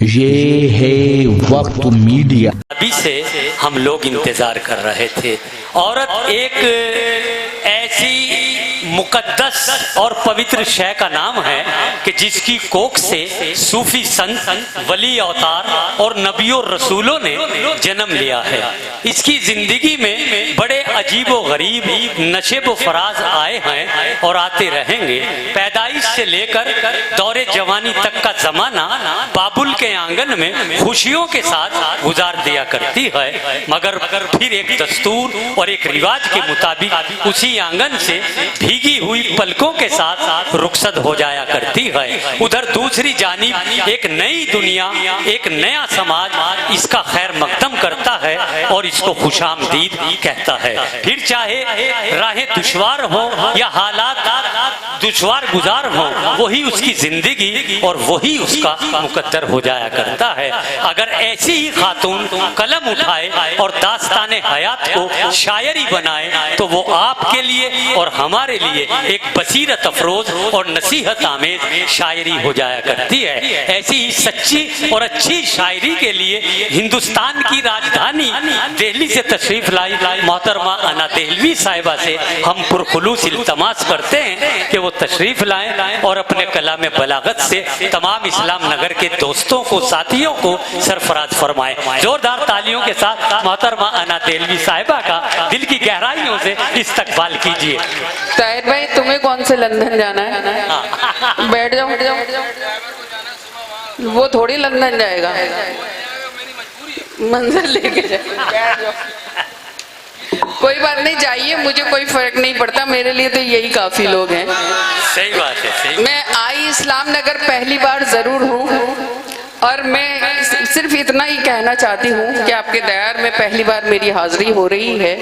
ये है वक्त मीडिया। अभी से हम लोग इंतजार कर रहे थे। औरत एक ऐसी मुकद्दस और पवित्र शय का नाम है कि जिसकी कोख से सूफी संत, वली अवतार और नबियों रसूलों ने जन्म लिया है। इसकी जिंदगी में बड़े अजीबो गरीब नशेबो फराज आए हैं और आते रहेंगे। पैदाइश से लेकर दौरे जवानी तक का जमाना बाबुल के आंगन में खुशियों के साथ गुजार दिया करती है, मगर फिर एक दस्तूर और एक रिवाज के मुताबिक उसी आंगन से भीगी हुई पलकों के साथ रुखसत हो जाया करती है। उधर दूसरी जानिब एक नई दुनिया, एक नया समाज इसका खैर मकदम करता है और इसको खुशामदीद कहता है। फिर चाहे राहें दुश्वार हो या हालात दुश्वार गुजार हो, वही उसकी जिंदगी और वही उसका मुकद्दर हो जाया करता है। अगर ऐसी ही खातून कलम उठाए और दास्ताने हयात को शायरी बनाए तो वो आपके लिए और हमारे लिए एक बसीरत अफरोज और नसीहत आमेज शायरी हो जाया करती है। ऐसी ही सच्ची और अच्छी शायरी के लिए हिंदुस्तान की राजधानी दिल्ली से तशरीफ लाई मोहतरमा अना देहलवी साहिबा से हम पुरखुलूस इल्तमास करते हैं कि वो तशरीफ लाएं और अपने कलाम बलागत से तमाम इस्लाम नगर के दोस्तों को, साथियों को सरफराज फरमाएं। जोरदार तालियों के साथ मोहतरमा अना देहलवी साहिबा का दिल की गहराइयों से इस्तकबाल कीजिए। ताहिर भाई, तुम्हें कौन से लंदन जाना है? बैठ जाओ। वो थोड़ी लंदन जाएगा, मंजिल लेके जाएगा। कोई बात नहीं, जाइए, मुझे कोई फर्क नहीं पड़ता, मेरे लिए तो यही काफी लोग हैं। सही बात है, सही। मैं आई इस्लाम नगर पहली बार जरूर हूँ और मैं सिर्फ इतना ही कहना चाहती हूँ कि आपके दयार में पहली बार मेरी हाजिरी हो रही है।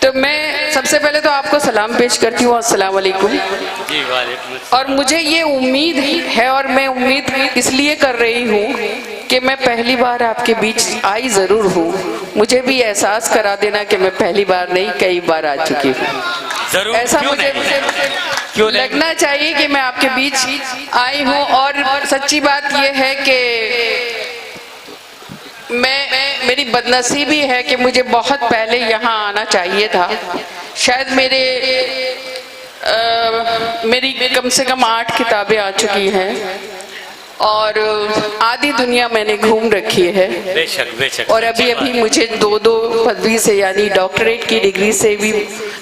तो मैं सबसे पहले तो आपको सलाम पेश करती हूँ, अस्सलाम वालेकुम। जी वालेकुम। और मुझे ये उम्मीद है और मैं उम्मीद इसलिए कर रही हूँ कि मैं पहली बार आपके बीच आई ज़रूर हूँ। मुझे भी एहसास करा देना कि मैं पहली बार नहीं, कई बार आ चुकी हूँ। ऐसा मुझे लगना चाहिए कि मैं आपके बीच आई हूँ। और सच्ची बात यह है कि मेरी बदनसीबी है कि मुझे बहुत पहले यहाँ आना चाहिए था। शायद मेरी कम से कम 8 किताबें आ चुकी हैं और आधी दुनिया मैंने घूम रखी है। बेशक बेशक। और अभी मुझे 2 पदवी से यानी डॉक्टरेट की डिग्री से भी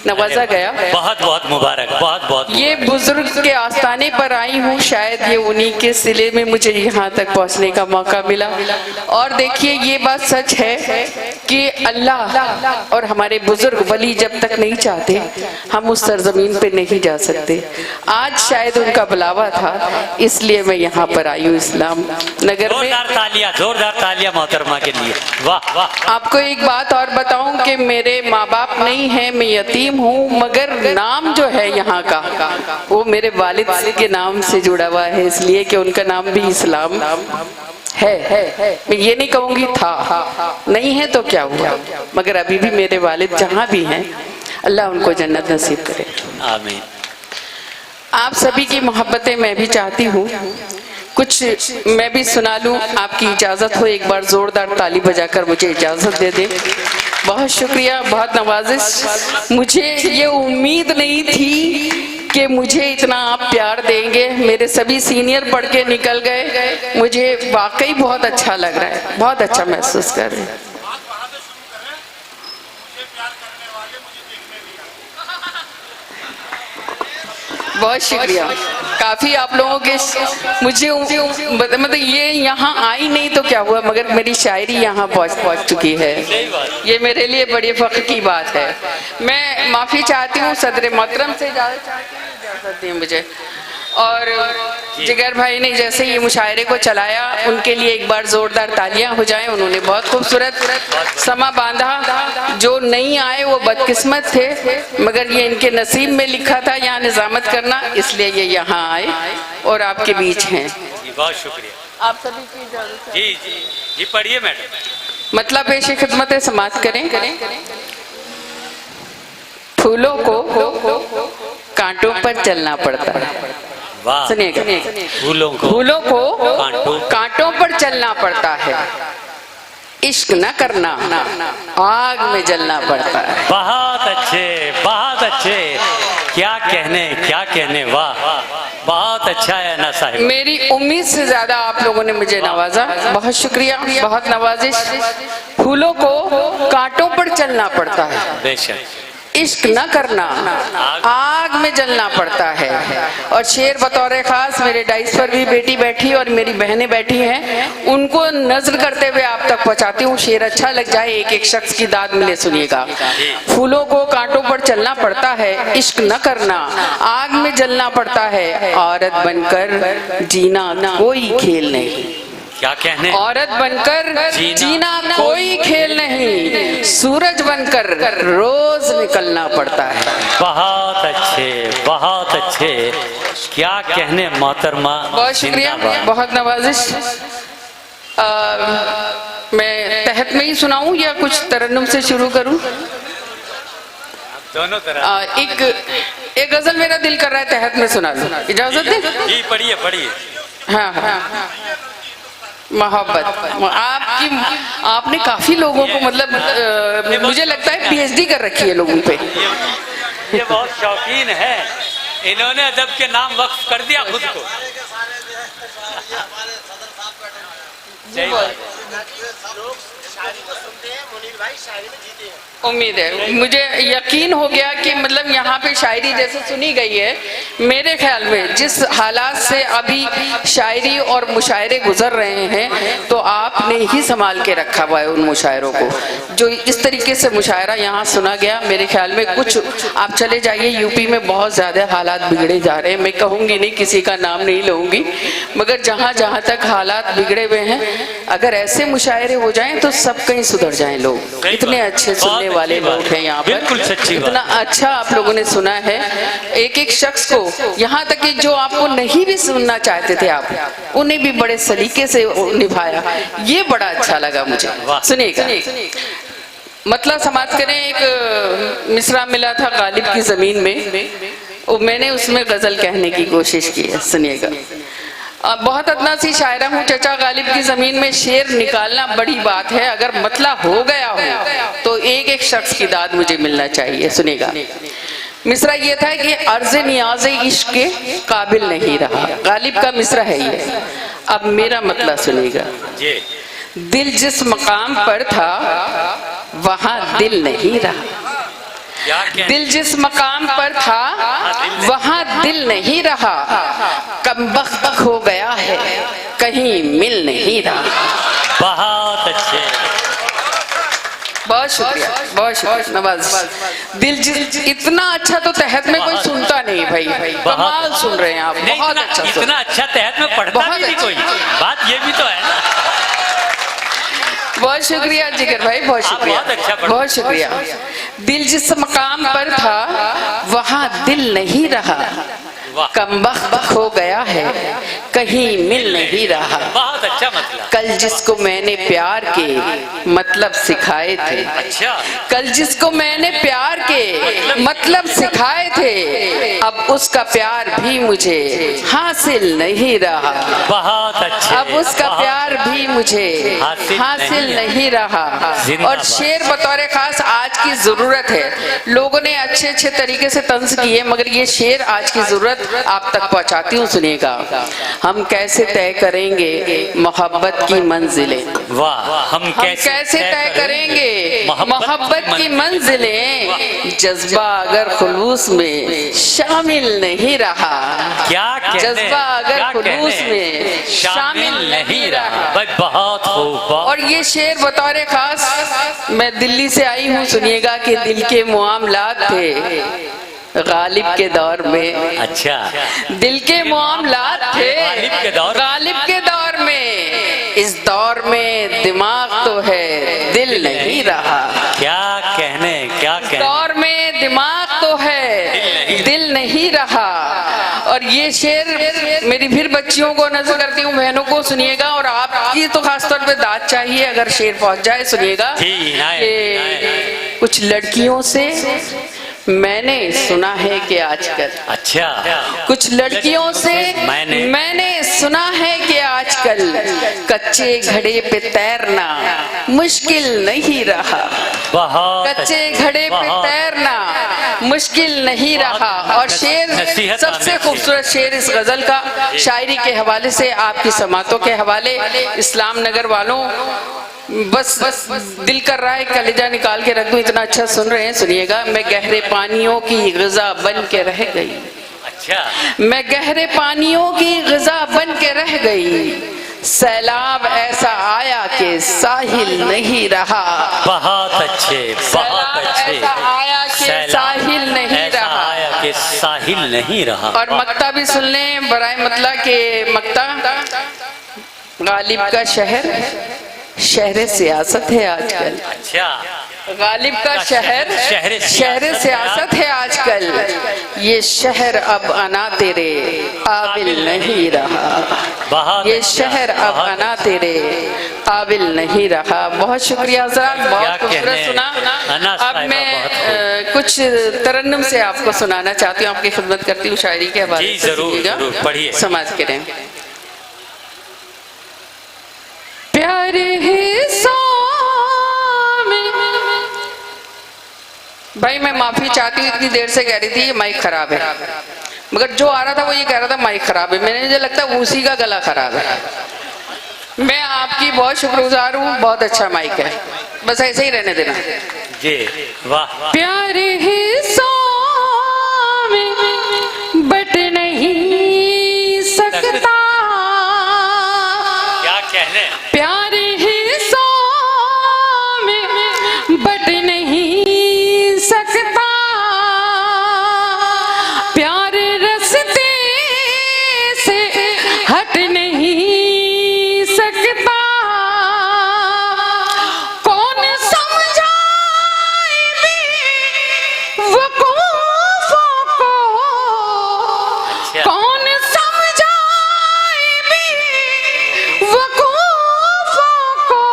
नवाजा गया। बहुत बहुत मुबारक, बहुत बहुत। ये बुजुर्ग के आस्थाने पर आई हूँ, शायद ये उन्हीं के सिले में मुझे यहाँ तक पहुँचने का मौका मिला। और देखिए, ये बात सच है कि अल्लाह और हमारे बुजुर्ग वली जब तक नहीं चाहते हम उस सरजमीन पे नहीं जा सकते। आज शायद उनका बुलावा था, इसलिए मैं यहाँ पर आई हूँ इस्लाम नगर में। जोरदार तालियां मोहतरमा के लिए। वाह वाह। आपको एक बात और बताऊं कि मेरे माँ बाप नहीं है, मैं यतीम हूँ, मगर नाम जो है यहाँ का वो मेरे वालिद के नाम से जुड़ा हुआ है, इसलिए कि उनका नाम भी इस्लाम है। मैं ये नहीं कहूँगी था, नहीं है तो क्या हुआ, मगर अभी भी मेरे वालिद जहाँ भी हैं अल्लाह उनको जन्नत नसीब करे। आमीन। आप सभी की मोहब्बतें मैं भी चाहती हूँ, कुछ मैं भी सुना लूँ। आपकी इजाज़त हो, एक बार जोरदार ताली बजाकर मुझे इजाज़त दे दें। बहुत शुक्रिया, बहुत नवाजिश। मुझे ये उम्मीद नहीं थी कि मुझे इतना आप प्यार देंगे। मेरे सभी सीनियर पढ़ के निकल गए, मुझे वाकई बहुत अच्छा लग रहा है, बहुत अच्छा महसूस कर रहे हैं। बहुत शुक्रिया। काफ़ी आप लोगों के मुझे मतलब ये यहाँ आई नहीं तो क्या हुआ, मगर मेरी शायरी यहाँ पहुँच चुकी है। ये मेरे लिए बड़ी फ़ख्र की बात है। मैं माफ़ी चाहती हूँ, सदर मोहतरम से इजाज़त दें मुझे। और जिगर भाई ने जैसे ये मुशायरे को चलाया, उनके लिए एक बार जोरदार तालियां हो जाएं। उन्होंने बहुत खूबसूरत समा बांधा। जो नहीं आए वो बदकिस्मत थे, मगर ये इनके नसीब में लिखा था यहाँ निजामत करना, इसलिए ये यहाँ आए और आपके बीच हैं। बहुत शुक्रिया आप सभी की इजाज़त। जी जी जी, पढ़िए मैडम। मतलब पेश खिदमत समाज करें। फूलों को कांटों पर चलना पड़ता है, वाह। सुनिएगा, फूलों को कांटों पर चलना पड़ता है, इश्क न करना आग में जलना पड़ता है। बहुत अच्छे, बहुत अच्छे, क्या कहने, वाह, बहुत अच्छा है ना साहिब। मेरी उम्मीद से ज्यादा आप लोगों ने मुझे नवाजा, बहुत शुक्रिया, बहुत नवाजिश। फूलों को कांटों पर चलना पड़ता है, बेशक, इश्क न करना आग में जलना पड़ता है। और शेर बतौर खास मेरे डाइस पर भी बेटी बैठी और मेरी बहनें बैठी हैं, उनको नजर करते हुए आप तक पहुंचाती हूँ। शेर अच्छा लग जाए, एक एक शख्स की दाद मिले, सुनिएगा। फूलों को कांटों पर चलना पड़ता है, इश्क न करना आग में जलना पड़ता है। औरत बनकर जीना कोई खेल नहीं, क्या कहने, औरत बनकर जीना कोई खेल नहीं, सूरज बनकर रोज निकलना पड़ता है। बहुत अच्छे, बहुत अच्छे, क्या कहने मोहतरमा। बहुत शुक्रिया, बहुत नवाजिश। मैं तहत में ही सुनाऊं या कुछ तरन्नुम से शुरू करूं? दोनों तरह। एक गजल मेरा दिल कर रहा है तहत में सुना दूं, इजाजत दे? जी पढ़िए, पढ़िए। हाँ हाँ, मोहब्बत। आपने काफी लोगों को, मतलब मुझे लगता है पीएचडी कर रखी है लोगों पे। ये बहुत शौकीन है, इन्होंने अदब के नाम वक्फ कर दिया खुद को। उम्मीद है, मुझे यकीन हो गया कि मतलब यहाँ पे शायरी जैसे सुनी गई है, मेरे ख्याल में जिस हालात से अभी शायरी और मुशायरे गुजर रहे हैं, तो आपने ही संभाल के रखा हुआ है उन मुशायरों को। जो इस तरीके से मुशायरा यहाँ सुना गया, मेरे ख्याल में कुछ आप चले जाइए, यूपी में बहुत ज़्यादा हालात बिगड़े जा रहे हैं। मैं कहूँगी नहीं, किसी का नाम नहीं लूँगी, मगर जहाँ जहाँ तक हालात बिगड़े हुए हैं, अगर ऐसे मुशायरे हो जाएं तो सब कहीं सुधर जाएं लोग। इतने अच्छे सुनने वाले लोग हैं यहाँ पर, इतना अच्छा आप लोगों ने सुना है। एक एक शख्स को, यहाँ तक कि जो आपको नहीं भी सुनना चाहते थे आप, उन्हें भी बड़े सलीके से निभाया, ये बड़ा अच्छा लगा मुझे। सुनिएगा, मतलब समाज करें, एक मिसरा मिला था गालिब की जमीन में, मैंने उसमें गजल कहने की कोशिश की है, सुनिएगा। बहुत अदना सी शायरा हूँ चचा, गालिब की जमीन में शेर निकालना बड़ी बात है, अगर मतला हो गया हो तो एक एक शख्स की दाद मुझे मिलना चाहिए। सुनेगा, मिसरा ये था कि अर्ज नियाज इश्क के काबिल नहीं रहा, गालिब का मिसरा है ये। अब मेरा मतला सुनेगा, दिल जिस मकाम पर था वहां दिल नहीं रहा, दिल जिस मकाम पर था वहां दिल नहीं रहा, कमबख्त हो गया है कहीं मिल नहीं रहा। बहुत अच्छे, बहुत शुक्रिया, बहुत शुक्रिया नवाज। दिल इतना अच्छा तो तहत में कोई सुनता नहीं भाई, कमाल सुन रहे हैं आप, बहुत अच्छा, इतना अच्छा तहत में पढ़ता भी नहीं कोई, बात ये भी तो है ना। बहुत शुक्रिया जिगर भाई, बहुत शुक्रिया, बहुत शुक्रिया। दिल जिस मकाम पर था वहाँ दिल नहीं रहा, कमबख्त हो गया है कहीं मिल नहीं रहा। बहुत अच्छा मतलब। कल जिसको मैंने प्यार के मतलब सिखाए थे, अच्छा, कल जिसको मैंने प्यार के मतलब सिखाए थे, अब उसका प्यार भी मुझे हासिल नहीं रहा। बहुत अच्छे, अब उसका प्यार भी मुझे हासिल नहीं रहा। और शेर बतौर खास आज की जरूरत है, लोगों ने अच्छे अच्छे तरीके से तंज किए, मगर ये शेर आज की जरूरत आप तक पहुंचाती हूँ, सुनिएगा। हम कैसे तय करेंगे मोहब्बत की मंजिलें, वाह, हम कैसे तय करेंगे मोहब्बत की मंजिलें, जज्बा अगर खुलूस में शामिल नहीं रहा, क्या जज्बा अगर खुलूस में शामिल नहीं रहा। बहुत खूब। और ये शेर बतौर खास मैं दिल्ली से आई हूँ, सुनिएगा कि दिल के मामलात थे गालिब के दौर में। अच्छा, दिल के मामलात थे गालिब के दौर में, इस दौर में दिमाग तो है दिल नहीं रहा। क्या कहने, क्या कहने, दौर में दिमाग तो है दिल नहीं रहा। और ये शेर मेरी फिर बच्चियों को नजर करती हूँ, बहनों को सुनिएगा, और आपकी तो खासतौर पे दाद चाहिए अगर शेर पहुंच जाए, सुनिएगा। कुछ लड़कियों से मैंने सुना है कि आजकल अच्छा, कुछ लड़कियों से मैंने सुना है कि आजकल कच्चे घड़े पे तैरना मुश्किल नहीं रहा। बहुत कच्चे घड़े पे तैरना मुश्किल नहीं रहा। और शेर, सबसे खूबसूरत शेर इस गजल का शायरी के हवाले से, आपकी समातों के हवाले, इस्लाम नगर वालों बस दिल कर रहा है कलेजा निकाल के रख दूं, इतना अच्छा सुन रहे हैं, सुनिएगा। मैं गहरे पानियों की ग़िज़ा बन के रह गई। अच्छा, मैं गहरे पानियों की ग़िज़ा बन के रह गई, सैलाब ऐसा आया कि साहिल नहीं रहा। बहुत अच्छे, बहुत अच्छे। ऐसा आया कि साहिल नहीं रहा, आया कि साहिल नहीं रहा। और मक्ता भी सुन लें बराए मतला के मक्ता, गालिब का शहर शहर सियासत है आजकल। अच्छा, गालिब का शहर शहर सियासत है आजकल, ये शहर अब आना तेरे काबिल नहीं रहा। ये शहर अब आना तेरे काबिल नहीं रहा। बहुत शुक्रिया हज़रात, बहुत खूबसूरत सुना। अब मैं कुछ तरन्नुम से आपको सुनाना चाहती हूँ, आपकी खिदमत करती हूँ शायरी के हवाले से, सुनिएगा, समाज के रहें। प्यारे भाई मैं माफी चाहती हूँ, इतनी देर से कह रही थी ये माइक खराब है, मगर जो आ रहा था वो ये कह रहा था माइक खराब है। मैंने, मुझे लगता है उसी का गला खराब है। मैं आपकी बहुत शुक्रगुजार हूँ, बहुत अच्छा माइक है, बस ऐसे ही रहने देना जी। वाह। प्यारे हिस्सों में बट नहीं सकता, क्या कहने, प्यारे हिस्सों में बट नहीं सकता, प्यार रस्ते से हट नहीं सकता, कौन समझाए वकूफों को, कौन समझाए वकूफों को,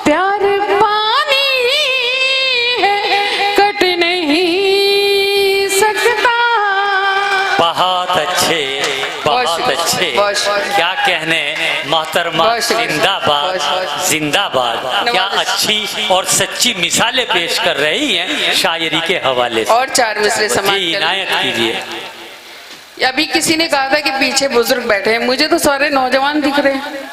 प्यार पानी है कट नहीं सकता। बहुत अच्छे, बहुत अच्छे। क्या कहने मोहतरमा, जिंदाबाद जिंदाबाद। क्या अच्छी और सच्ची मिसालें पेश कर रही हैं शायरी के हवाले से। और चार मिसरे समाज जी, इनायत कीजिए। अभी किसी ने कहा था कि पीछे बुजुर्ग बैठे हैं, मुझे तो सारे नौजवान दिख रहे हैं।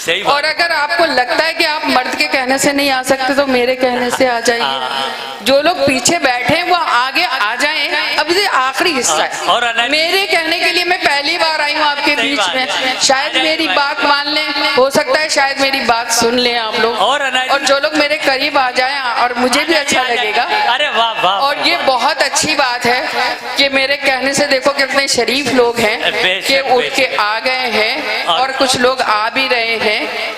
सही और अगर आपको लगता है कि आप मर्द के कहने से नहीं आ सकते तो मेरे कहने से आ जाइए। जो लोग पीछे बैठे हैं वो आगे आ जाएं। अब ये आखिरी हिस्सा है और मेरे कहने के लिए। मैं पहली बार आई हूँ आपके बीच में, शायद मेरी बात मान लें, हो सकता है शायद मेरी बात सुन लें आप लोग, और जो लोग मेरे करीब आ जाएं और मुझे भी अच्छा लगेगा। अरे वाह वाह। और ये बहुत अच्छी बात है कि मेरे कहने से देखो कितने शरीफ लोग हैं कि उठ के आ गए हैं, और कुछ लोग आ भी रहे हैं।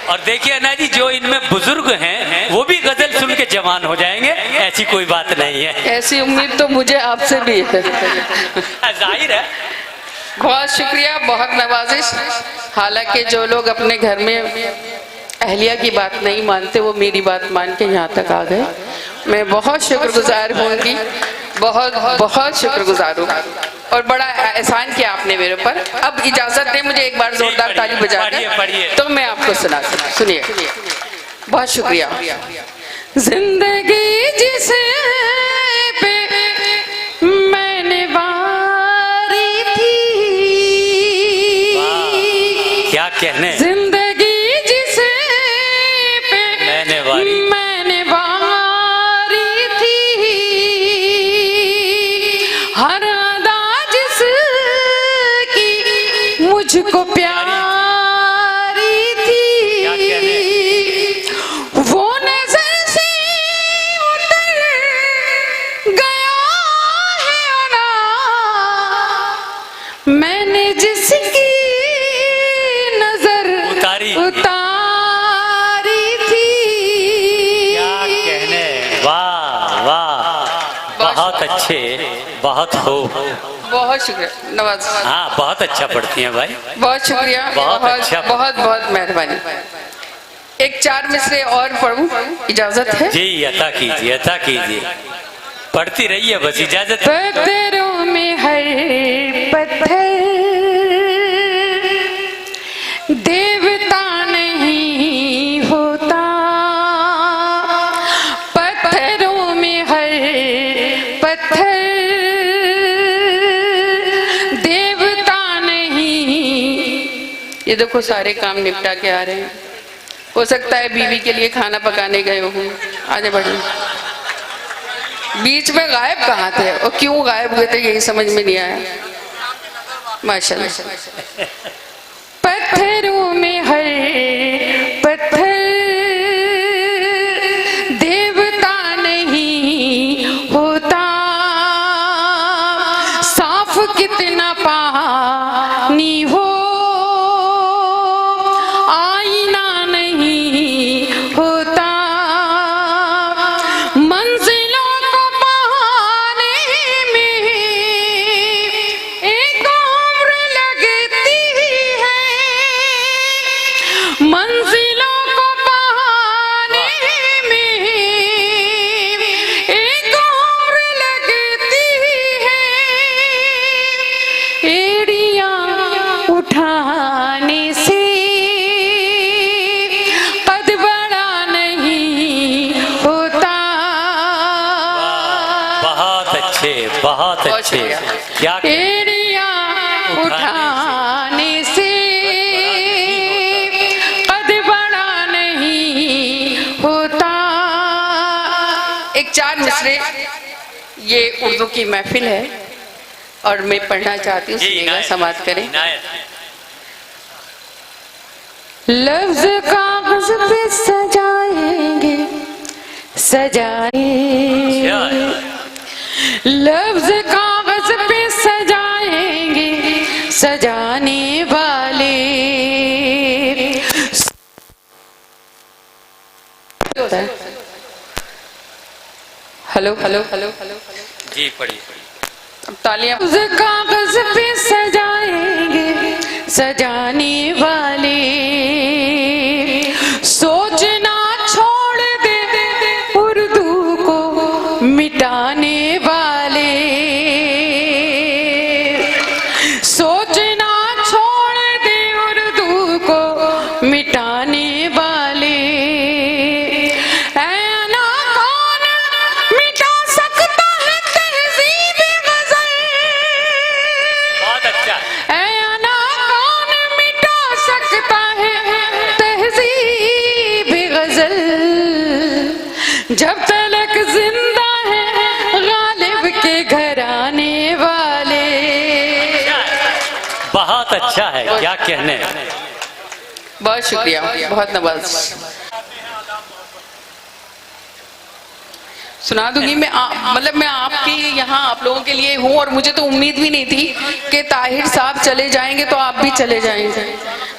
और देखिए अन्ना जी, जो इनमें बुजुर्ग हैं वो भी गजल सुन के जवान हो जाएंगे, ऐसी कोई बात नहीं है। ऐसी उम्मीद तो मुझे आपसे भी है। जाहिर है। बहुत शुक्रिया, बहुत नवाजिश। हालांकि जो लोग अपने घर में अहलिया की बात नहीं मानते वो मेरी बात मान के यहाँ तक आ गए। मैं बहुत शुक्रगुजार होंगी, बहुत बहुत शुक्रगुजार हूँ, और बड़ा एहसान किया आपने मेरे ऊपर। अब इजाजत दें मुझे एक बार जोरदार ताली बजाकर, तो मैं आपको सुना सकूं। सुनिए, बहुत शुक्रिया। जिंदगी जिसे पे मैंने वारी थी, क्या कहने, जिंदगी जिसे पे मैंने वारी थी, हर अदा जिसकी मुझको प्यारी थी, वो नजर से उतर गया है ना, मैंने जिसकी नजर उतारी थी। क्या कहने, वाह वाह, बहुत अच्छे, बहुत हो। बहुत शुक्रिया नवाज। हाँ, बहुत अच्छा पढ़ती हैं भाई, बहुत शुक्रिया, बहुत अच्छा। बहुत बहुत मेहरबानी। एक चार मिसरे और पढ़ूं, इजाजत है? जी, अता कीजिए, अता कीजिए। पढ़ती रही है बस, इजाजत। पत्थरों में हर पत्थर देवता नहीं होता, पत्थरों में हर पत्थर देवता नहीं। ये देखो सारे काम निपटा के आ रहे हैं। हो सकता है बीवी के लिए खाना पकाने गए हूँ। आगे बढ़ो। बीच में गायब कहाँ थे और क्यों गायब हुए थे यही समझ में नहीं आया। माशाल्लाह। पत्थरों में हर पत्थर देवता नहीं होता, साफ कितना पानी हो आईना नहीं होता, मंजिलों को पाने में एक उम्र लगती है, मंजिलों को पाने में एक उम्र लगती है, एड़ियां उठाने से कद बड़ा नहीं होता। बहुत अच्छे, बहुत अच्छे। क्या एड़ियां उठाने से कद बड़ा नहीं होता। एक चार मिसरे, ये उर्दू की महफिल है और मैं पढ़ना चाहती हूँ, जी, सुनिएगा, इनायत, समाप्त करें। इनायत। लफ्ज कागज पे सजाएंगे सजाएंगे, लफ्ज कागज पे सजाएंगे सजाने वाले, हेलो हेलो हेलो हेलो जी पढ़िए। अब तालियां। लफ्ज कागज पे सजाएंगे सजाने वाले, सोचना छोड़ दे उर्दू को मिटाने वाले, सोचना छोड़ दे उर्दू को मिटाने वाले, ऐना कौन मिटा सकता है तहजीब गज़ल, बहुत अच्छा। ऐना कौन मिटा सकता है तहजीब गज़ल, जब तलक जिंदा है गालिब के घराने वाले। बहुत अच्छा है, क्या कहने। बहुत शुक्रिया, बहुत नवाज। सुना दूंगी मैं, मतलब मैं आपके यहाँ आप लोगों के लिए हूँ, और मुझे तो उम्मीद भी नहीं थी कि ताहिर साहब चले जाएंगे तो आप भी चले जाएंगे,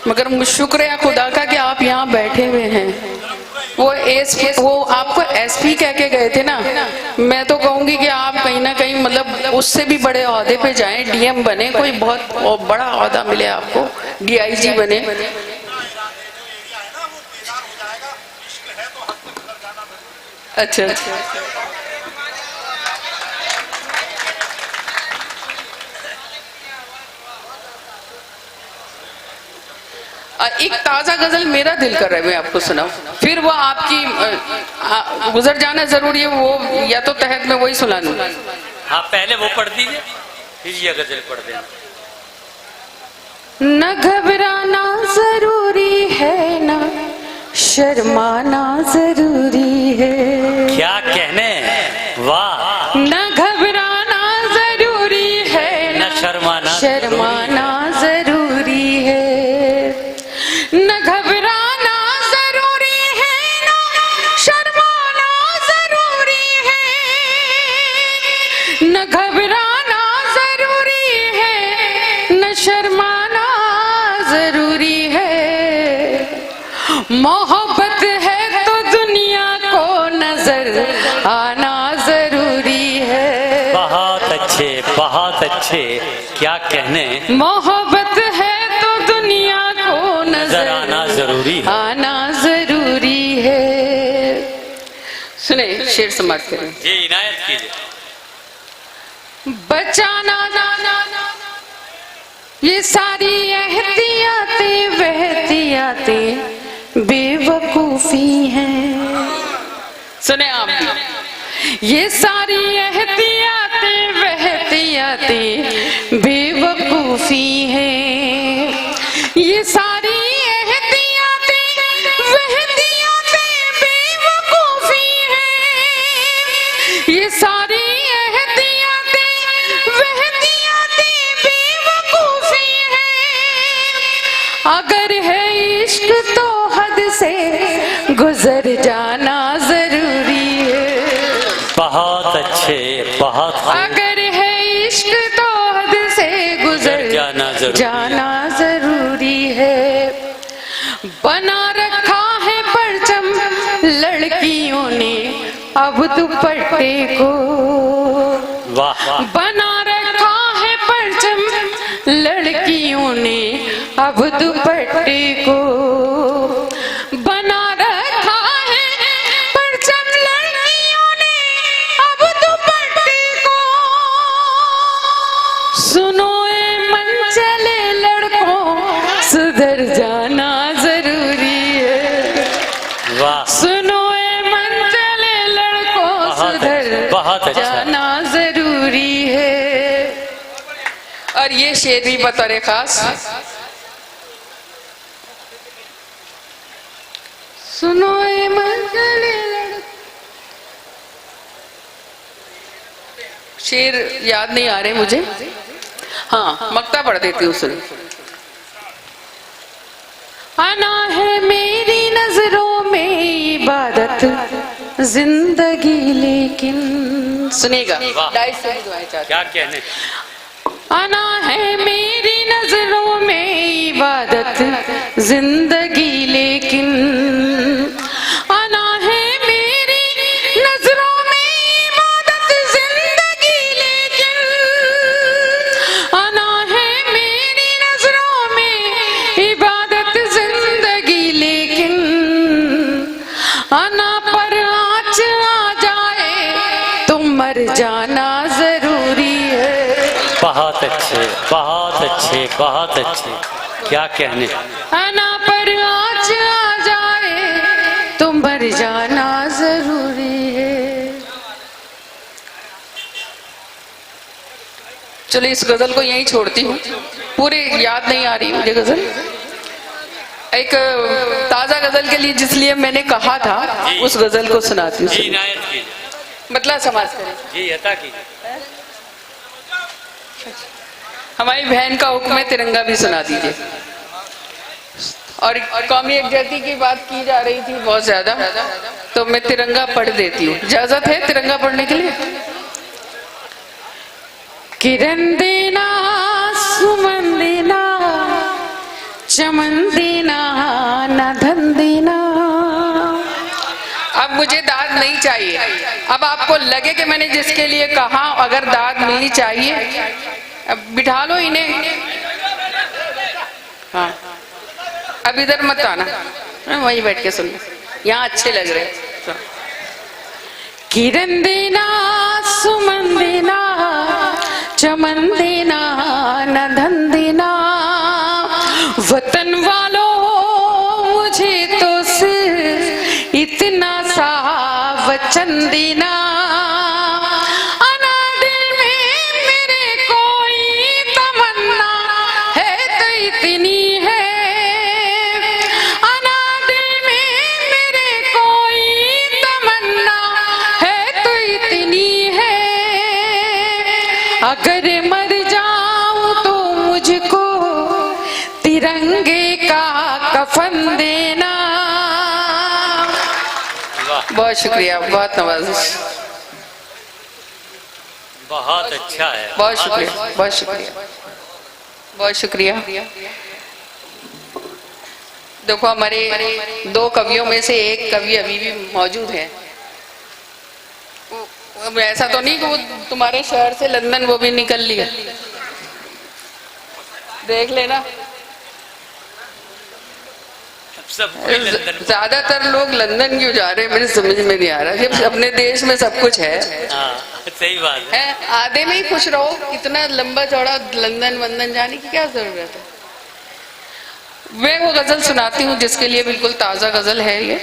मगर शुक्र है खुदा का कि आप यहाँ बैठे हुए हैं। वो आपको एसपी कह के गए थे ना, मैं तो कहूंगी कि आप कहीं ना कहीं मतलब उससे भी बड़े ओहदे पे जाएं, डीएम बने, कोई बहुत बड़ा ओहदा मिले आपको, डीआईजी बने। अच्छा अच्छा। एक ताजा गजल मेरा दिल कर रहा है मैं आपको सुनाऊं, फिर वो आपकी गुजर जाना जरूरी है, वो या तो तहत में वही सुना दूं। हाँ पहले वो पढ़ दीजिए, फिर ये गजल पढ़ देना। न घबराना जरूरी है, न शर्माना जरूरी है। क्या कहने, वाह। न घबराना जरूरी है, न शर्माना जरूरी है। न घबराना जरूरी है, न शर्माना जरूरी है। न घबराना जरूरी है, न शर्माना जरूरी है। मोहब्बत है तो दुनिया को नजर आना जरूरी है। बहुत अच्छे, बहुत अच्छे, क्या कहने। मोहब्बत है तो दुनिया को नजर आना जरूरी है, आना जरूरी है। सुने शेर समाप्त करें। ये इनायत कीजिए। बचाना, ये सारी एहतियातें वहतियातें बेवकूफी हैं। सुने आप भी, ये सारी एहतियातें वहतियातें बेवकूफी हैं। ये सारी एहतियातें वहतियातें बेवकूफी हैं। ये सारी अगर है इश्क तो हद से गुजर जाना जरूरी है। बहुत अच्छे, बहुत। अगर है इश्क तो हद से गुजर जाना जरूरी है। बना रखा है परचम लड़कियों ने अब दुपट्टे को, वाह। बना रखा है परचम लड़कियों ने अब दुपट्टे को, बना रखा है परचम लड़कियों ने अब दुपट्टे को। सुनो ए मन चले लड़कों सुधर जाना जरूरी है। वाह। सुनो ए मन चले लड़कों सुधर जाना जरूरी है। और ये शेर भी बतौर खास, सुनो ए मंजले, शेर याद नहीं आ रहे मुझे, हाँ मक्ता पढ़ देती हूँ। सुन, आना है मेरी नजरों में इबादत जिंदगी लेकिन, सुनेगा क्या कहने। आना है मेरी नजरों में इबादत जिंदगी लेकिन, आना है मेरी नजरों में इबादत जिंदगी लेकिन, आना है मेरी नजरों में इबादत जिंदगी लेकिन, आना पर आँच आ जाए तो मर जाना जरूरी है। बहुत अच्छे, बहुत अच्छे, बहुत अच्छे, क्या कहने। आना पर आँच आ जाए तो मर जाना जरूरी है। चलो इस गजल को यहीं छोड़ती हूँ, पूरी याद नहीं आ रही मुझे गजल। एक ताजा गजल के लिए जिसलिए मैंने कहा था उस गजल को सुनाती हूँ। मतलब समाज करें जी, अता की हमारी बहन का हुक्म है, तिरंगा भी सुना दीजिए। और कौमी यकजहती की बात की जा रही थी बहुत ज्यादा, तो मैं तिरंगा पढ़ देती हूँ। इजाजत है तिरंगा पढ़ने के लिए? किरण देना, सुमन देना, चमन देना, न धन देना। अब मुझे दाद नहीं चाहिए। अब आपको लगे कि मैंने जिसके लिए कहा अगर दाद मिलनी चाहिए, अब बिठा लो इन्हें। हाँ, अब इधर मत आना, वहीं बैठ के सुनो, यहाँ अच्छे लग रहे हैं। किरण देना, सुमन देना, चमन देना, न धन देना, वतन वालों मुझे तो सिर्फ इतना सा वचन देना। अगर मर जाऊं तो मुझको तिरंगे का कफन देना। बहुत शुक्रिया, बहुत नवाजिश, बहुत अच्छा है। बहुत शुक्रिया, बहुत शुक्रिया, बहुत शुक्रिया। देखो हमारे दो कवियों में से एक कवि अभी भी मौजूद है। ऐसा तो नहीं कि वो तुम्हारे शहर से लंदन वो भी निकल लिया, देख लेना। ज्यादातर लोग लंदन क्यों जा रहे हैं मेरे समझ में नहीं आ रहा, जब अपने देश में सब कुछ है। सही बात है। आधे में ही खुश रहो, इतना लंबा चौड़ा लंदन वंदन जाने की क्या जरूरत है। मैं वो गजल सुनाती हूँ जिसके लिए बिल्कुल ताज़ा गजल है ये,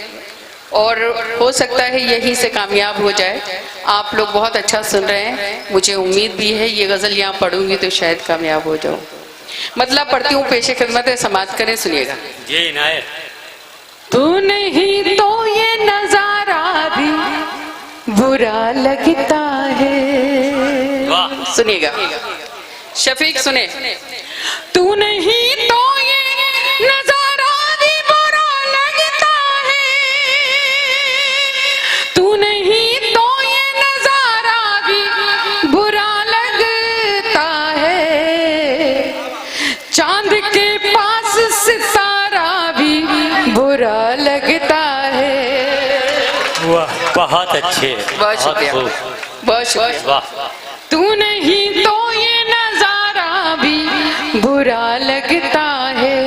और हो सकता है यहीं से कामयाब हो जाए। आप लोग बहुत अच्छा सुन रहे हैं, मुझे उम्मीद भी है ये गजल यहाँ पढ़ूंगी तो शायद कामयाब हो जाऊं। मतलब पढ़ती हूँ, पेशे खिदमत है, समाज करें, सुनिएगा। जी इनायत। तू नहीं तो ये नजारा भी बुरा लगता है। वाह, सुनिएगा शफीक, सुने। तू नहीं तो ये नजारा भी बुरा लगता है, तू नहीं तो ये नजारा भी बुरा लगता है, चांद के पास सितारा भी बुरा लगता है। वाह, बहुत अच्छे, बहुत शुक्रिया, बहुत शुक्रिया। वाह, तू नहीं तो ये नजारा भी बुरा लगता है।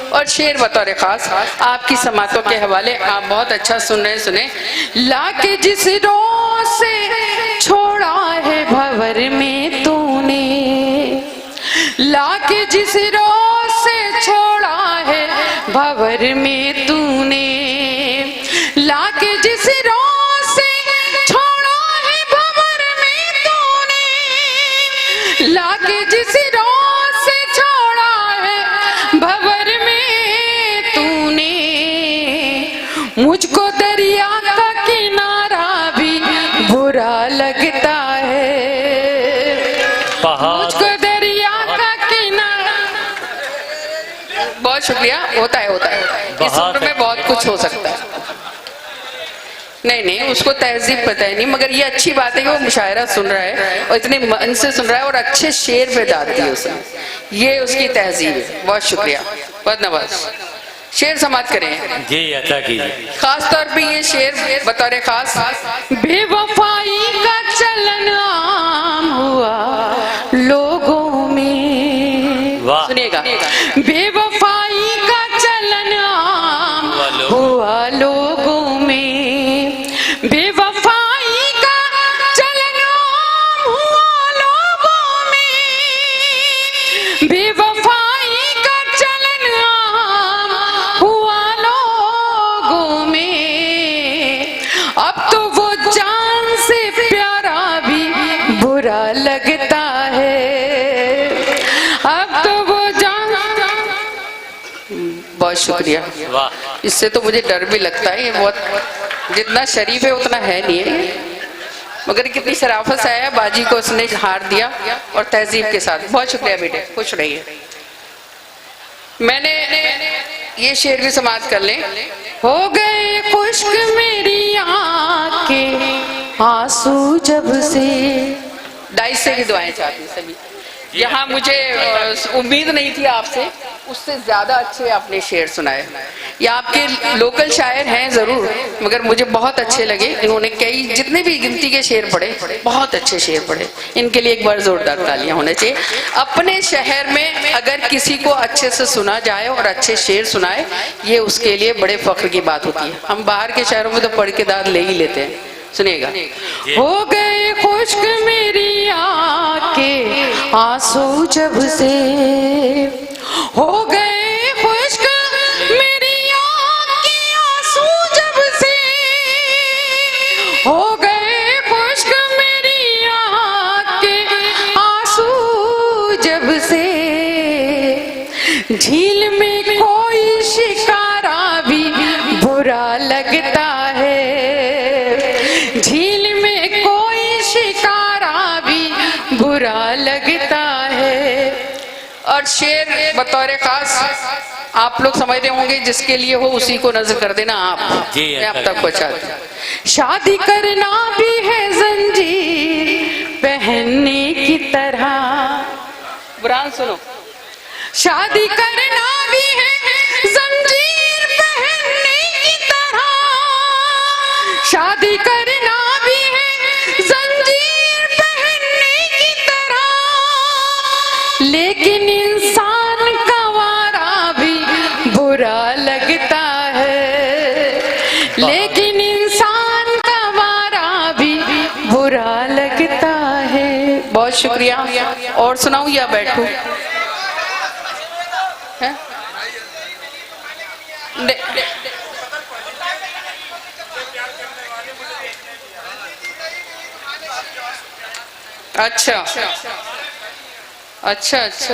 और शेर बतौर खास आपकी समातों के हवाले, आप बहुत अच्छा सुन रहे, सुने। लाके जिस रोज से छोड़ा है भंवर में तूने, लाके जिस रोज से छोड़ा है भंवर में तूने, लाके जिस रोज से छोड़ा है भंवर में तूने, लाके जिस रोज से छोड़ा है भंवर में तूने, मुझको दरिया का किनारा भी बुरा लगता है, मुझको दरिया का किनारा। बहुत शुक्रिया। होता है, होता है, इस उम्र में बहुत कुछ हो सकता है। नहीं नहीं, उसको तहजीब पता है नहीं, मगर ये अच्छी बात है कि वो मुशायरा सुन रहा है और इतने मन से सुन रहा है और अच्छे शेर पे दाद दी उसने, ये उसकी तहजीब है। बहुत शुक्रिया, बहुत नवाज। शेर समाप्त करें जी, अता कीजिए। खास तौर पे ये शेर बतौर खास, बेवफाई का चलन आम हुआ लोगों में। वाह, सुनिएगा, बेवफाई का चलन आम हुआ लोगों में, बेवफाई का चलन आम हुआ लोगों में, बेवफाई का चलन आम हुआ लोगों में, अब तो वो जान से प्यारा भी बुरा लगता है, अब तो वो जान। बहुत शुक्रिया। वाह, इससे तो मुझे डर भी लगता है, ये बहुत जितना शरीफ है उतना है नहीं है, मगर कितनी शराफत से आया, बाजी को उसने हार दिया और तहजीब के साथ। बहुत शुक्रिया बेटे, खुश रहिए। मैंने ये शेर भी समाप्त कर लें। हो गए खुश्क मेरी आंखें आंसू जब से। डाइस से भी दुआएं चाहती सभी। यहाँ मुझे उम्मीद नहीं थी आपसे, उससे ज्यादा अच्छे आपने शेर सुनाए। ये आपके लोकल शायर हैं जरूर, मगर मुझे बहुत अच्छे लगे। इन्होंने कई जितने भी गिनती के शेर पढ़े, बहुत अच्छे शेर पढ़े। इनके लिए एक बार जोरदार तालियां होने चाहिए। अपने शहर में अगर किसी को अच्छे से सुना जाए और अच्छे शेर सुनाए, ये उसके लिए बड़े फख्र की बात होती है। हम बाहर के शहरों में तो पढ़ के दाद ले ही लेते हैं। सुनिएगा। हो गए खुश्क मेरी आंखें आंसू जब से, हो गए खुश्क मेरी आंखें आंसू जब से, हो गए खुश्क मेरी आंखें आंसू जब से, झील में कोई शिकारा भी बुरा लगता है, झील में कोई शिकारा भी बुरा लगता है। और शेर बतौर खास आप लोग समझ रहे होंगे, जिसके लिए हो उसी को नजर कर देना आप जी। मैं अब तक पहुंचा दूं। शादी करना भी है जंजीर पहनने की तरह। बुरान सुनो, शादी करना भी है जंजीर पहनने की तरह, शादी करना भी है जंजीर पहनने की तरह, लेकिन इंसान का वारा भी बुरा लगता है, लेकिन इंसान का वारा भी बुरा लगता है। शुक्रिया। और सुनाऊं या बैठूं? है? अच्छा अच्छा अच्छा अच्छा।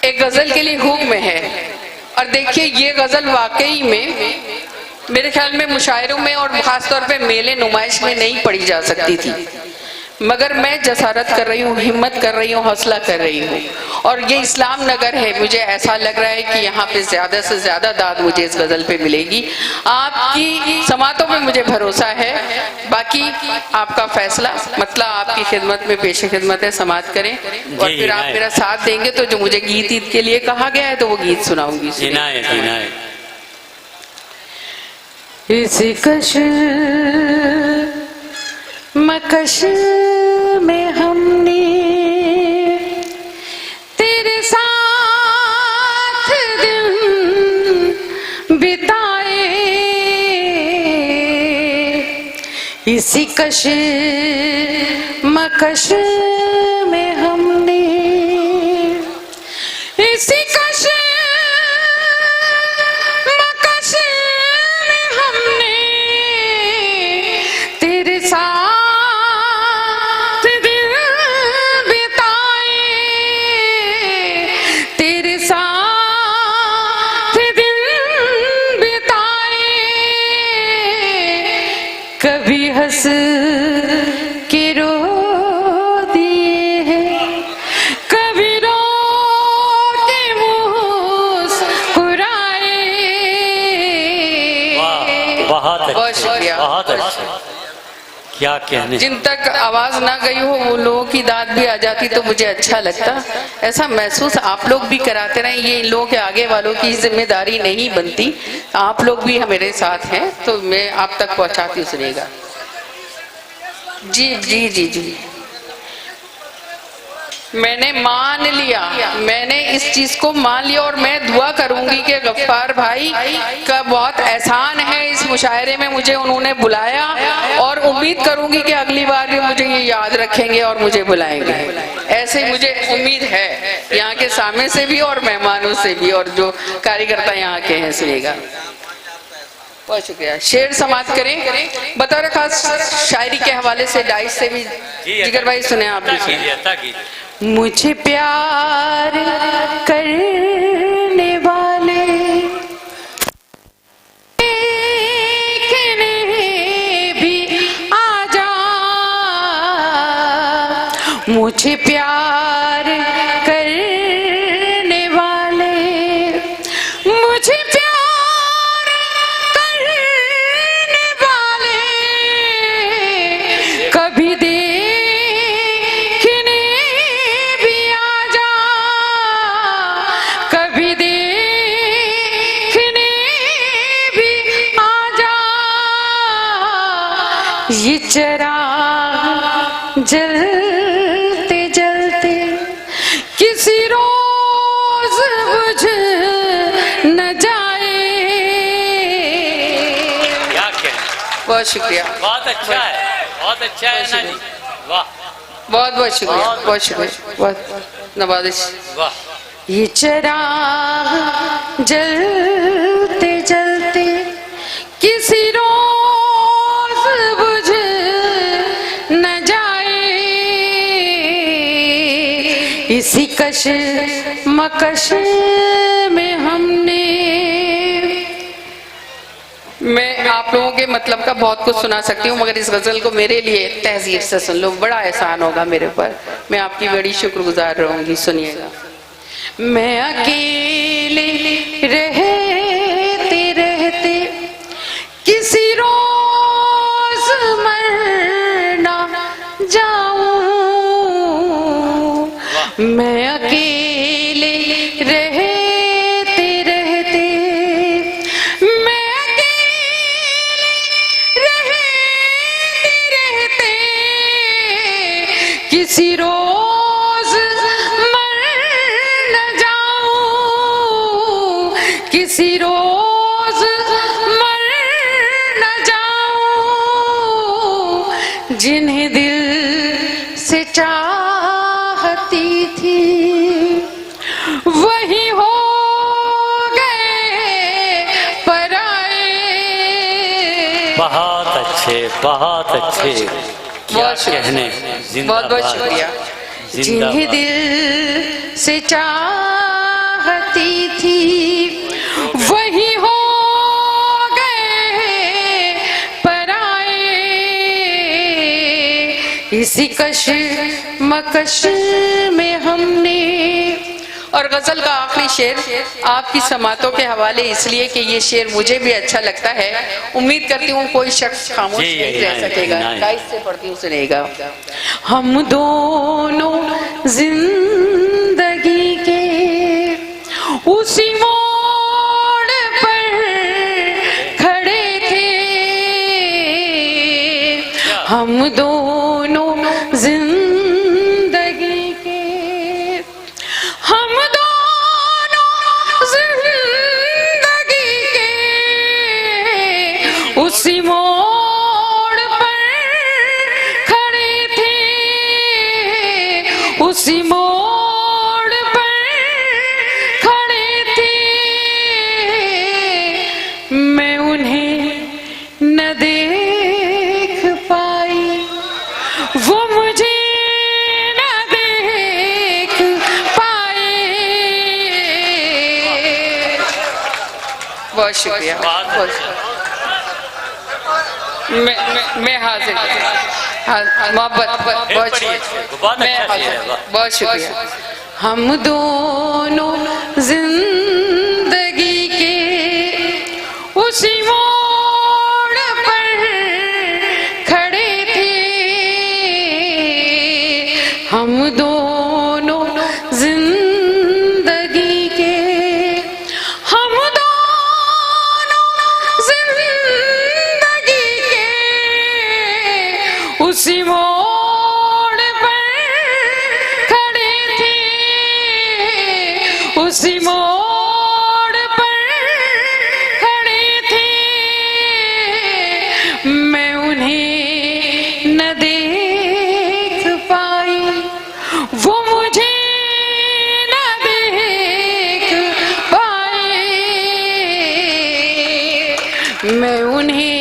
एक गजल के लिए हुक्म है। और देखिए ये गजल वाकई में मेरे ख्याल में मुशायरों में और खासतौर पे मेले नुमाइश में नहीं पढ़ी जा सकती थी, मगर मैं जसारत कर रही हूँ, हिम्मत कर रही हूँ, हौसला कर रही हूँ। और ये इस्लाम नगर है, मुझे ऐसा लग रहा है कि यहाँ पे ज्यादा से ज्यादा दाद मुझे इस गजल पे मिलेगी। आपकी समातों पे मुझे भरोसा है, बाकी आपका फैसला। मतलब आपकी खिदमत में पेश खिदमत है, समात करें और फिर आप मेरा साथ देंगे तो जो मुझे गीत ईद के लिए कहा गया है तो वो गीत सुनाऊंगी। इस कश मकश में हमने तेरे साथ दिन बिताए, इसी कश मकश में हमने, इसी कश मकश में हमने तेरे साथ कभी हंस के रो दिए हैं, कभी रो के मुस्कुराए। बहुत शुक्रिया, बहुत अच्छा, क्या कहने। जिन तक आवाज ना गई हो वो लोगों की दाद भी आ जाती तो मुझे अच्छा लगता। ऐसा महसूस आप लोग भी कराते रहे, ये इन लोगों के आगे वालों की जिम्मेदारी नहीं बनती, आप लोग भी मेरे साथ हैं तो मैं आप तक पहुंचाती हूँ, सुनिएगा। जी जी जी जी, मैंने मान लिया, मैंने इस चीज को मान लिया और मैं दुआ करूंगी कि गफ्फार भाई का बहुत एहसान है, इस मुशायरे में मुझे उन्होंने बुलाया और उम्मीद करूंगी कि अगली बार भी मुझे ये याद रखेंगे और मुझे बुलाएंगे। ऐसे मुझे उम्मीद है यहाँ के सामने से भी और मेहमानों से भी और जो कार्यकर्ता यहाँ के हैं। सुनिएगा, बहुत शुक्रिया। शेर समाप्त करें बतौर खास शायरी के हवाले से डाइस से भी जिगर भाई सुने आप भी। मुझे प्यार करने वाले देखने भी आ जा, मुझे प्यार करने वाले, मुझे प्यार करने वाले कभी ये चिराग जलते जलते किसी रोज बुझ न जाए। क्या क्या, बहुत शुक्रिया, बहुत अच्छा है, बहुत अच्छा है ना जी, वाह, बहुत बहुत शुक्रिया, बहुत शुक्रिया, बहुत नवाजिश, वाह। ये चिराग जलते जलते किसी रोज बुझ न जाए, इसी कश मकश में हमने। मैं आप लोगों के मतलब का बहुत कुछ सुना सकती हूँ, मगर इस गजल को मेरे लिए तहजीब से सुन लो, बड़ा एहसान होगा मेरे ऊपर, मैं आपकी बड़ी शुक्रगुजार रहूंगी। सुनिएगा, मैं अकेले रहते रहते किसी रोज मर ना जाऊं, मैं अकेले रहते रहते, मैं अकेले रहते रहते किसी रोज मर न जाऊं, किसी रोज मर न जाऊं, बहुत अच्छे, क्या बहुत शुक्रिया। कहने। बहुत बहुत जिंदाबाद, शुक्रिया। जिंदाबाद। जिन्हें दिल से चाहती थी वही हो गए पराए, इसी कशमकश में हमने। और गजल का आखिरी शेर आपकी समातों के हवाले इसलिए कि ये शेर मुझे भी अच्छा लगता है, उम्मीद करती हूँ कोई शख्स खामोश नहीं रह सकेगा। गाइस से पढ़ती हूँ, सुनेगा। हम दोनों जिंदगी के उसी मोड़ पर खड़े थे, हम दोनों जिंदगी के, हम दोनों जिंदगी के उसी मोड़ पर खड़े थे, उसी मोड़ पर खड़े थे। मैं उन्हें न देख पाई, वो मुझे न देख पाए। बहुत शुक्रिया। बहुत मैं हाजिर, मोहब्बत बहुत शुक्रिया। मैं हाजिर, बहुत शुक्रिया। हम दोनों जिंदगी के उसी मोड़ पर खड़े थे, हम दोनों जिंदगी के, हम दोनों जिंदगी के उसी मोड़ पर खड़े थे, उसी मोड़ पर खड़े थे। मैं उन्हें न देख पाई, वो मुझे न देख पाए। मैं उन्हें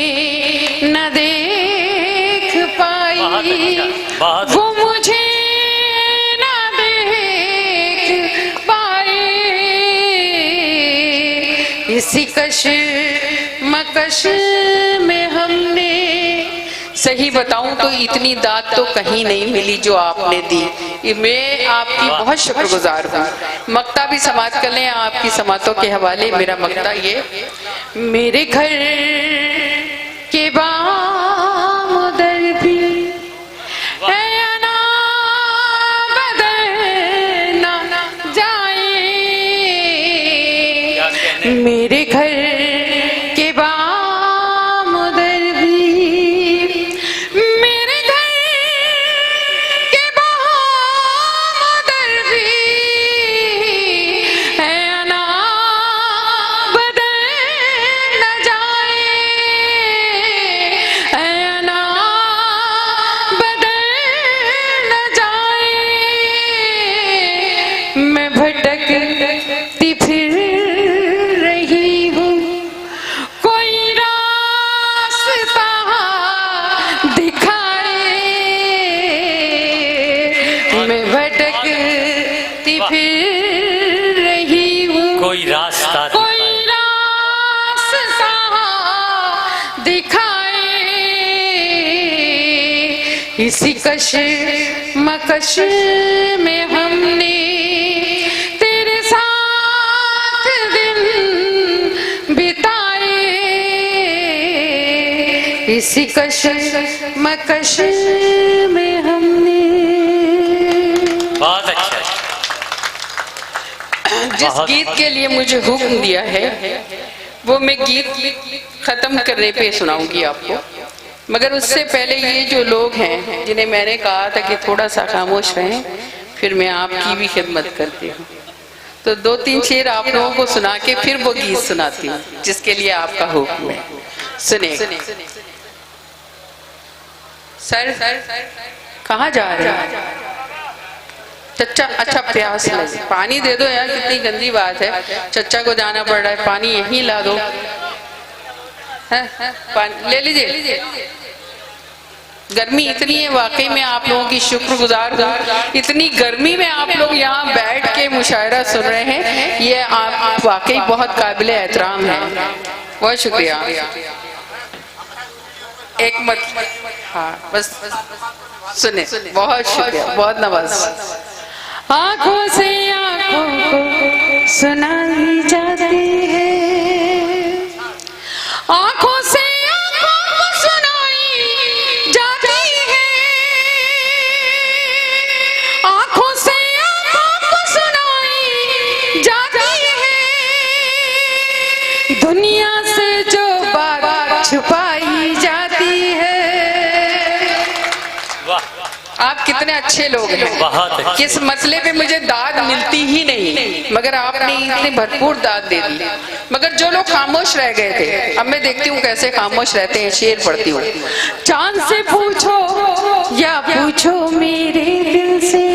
न देख पाई, वो मुझे न देख पाए। इसी कशमकश में हमने, सही बताऊं तो इतनी दाद तो कहीं नहीं मिली जो आपने दी। मैं आपकी बहुत शुक्रगुजार हूँ। मक्ता भी समाज कर लें आपकी समातों के हवाले। मेरा मक्ता ये, मेरे घर के बामुदर भी ऐना बदल ना जाए, मेरे घर के बामुदर भी, मेरे घर के बामुदर भी ऐना बदल न जाए, ऐना बदल न जाए। मैं भटकती फिर रही हूँ, कोई रास्ता दिखाए। मैं भटकती फिर रही हूँ, कोई रास्ता कोई रास्ता दिखाए। इसी कशमकश में हमने तेरे साथ दिन बिताए, इसी कशमकश में हमने। बहुत अच्छा। जिस गीत के लिए मुझे हुक्म दिया है वो मैं गीत खत्म करने पे सुनाऊंगी आपको, मगर उससे पहले ये जो लोग हैं जिन्हें मैंने कहा था कि थोड़ा सा खामोश रहें, फिर मैं आपकी भी खिदमत करती हूँ। तो 2-3 शेर आप लोगों को सुना के फिर वो गीत सुनाती हूँ जिसके लिए आपका हुक्म है। सुने सर, कहाँ जा रहे हैं चच्चा? अच्छा प्यास लगी, पानी दे दो यार, कितनी गंदी बात है। चच्चा को जाना पड़ रहा है, पानी यहीं ला दो। पानी ले लीजिए। गर्मी इतनी है, वाकई में आप लोगों की शुक्रगुजार हूँ। इतनी गर्मी में आप लोग यहाँ बैठ के मुशायरा सुन रहे हैं, ये आप वाकई बहुत काबिल एहतराम है। बहुत शुक्रिया। एक मत, हाँ बस सुने, बहुत शुक्रिया, बहुत नवाज। आंखों से आंखों को सुनाई जाती है, आंखों से आंखों को सुनाई जाती है, आंखों से आंखों को सुनाई जाती है, दुनिया से जो बात छुपाई जाती है। आप कितने अच्छे लोग हैं, बहुत किस मसले पे मुझे दाद मिलती ही नहीं, मगर आपने इतनी भरपूर दाद दे दी। मगर जो लोग खामोश रह गए थे, अब मैं देखती हूँ कैसे खामोश रहते हैं। शेर पढ़ती हूँ। चांद से पूछो या पूछो मेरे दिल से,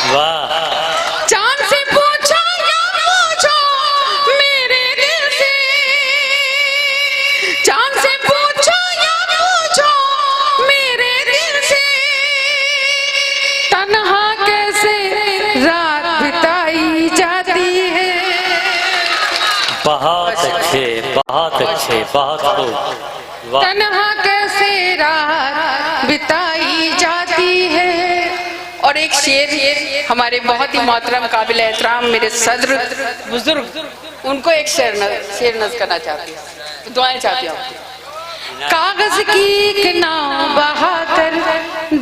वाह, चांद से पूछो या पूछो मेरे दिल से, चांद से पूछो या पूछो मेरे दिल से, तन्हा कैसे रात बिताई जाती है। बहुत अच्छे, बहुत अच्छे, बहुत खूब, वाह। तन्हा कैसे रात बिताई जाती है। और एक शेर हमारे बहुत ही मोहतरम काबिल एहतराम मेरे सदर बुजुर्ग, उनको एक शेर नज़ करना चाहती हूँ, दुआएं चाहती हूँ। कागज की एक नाव बहाकर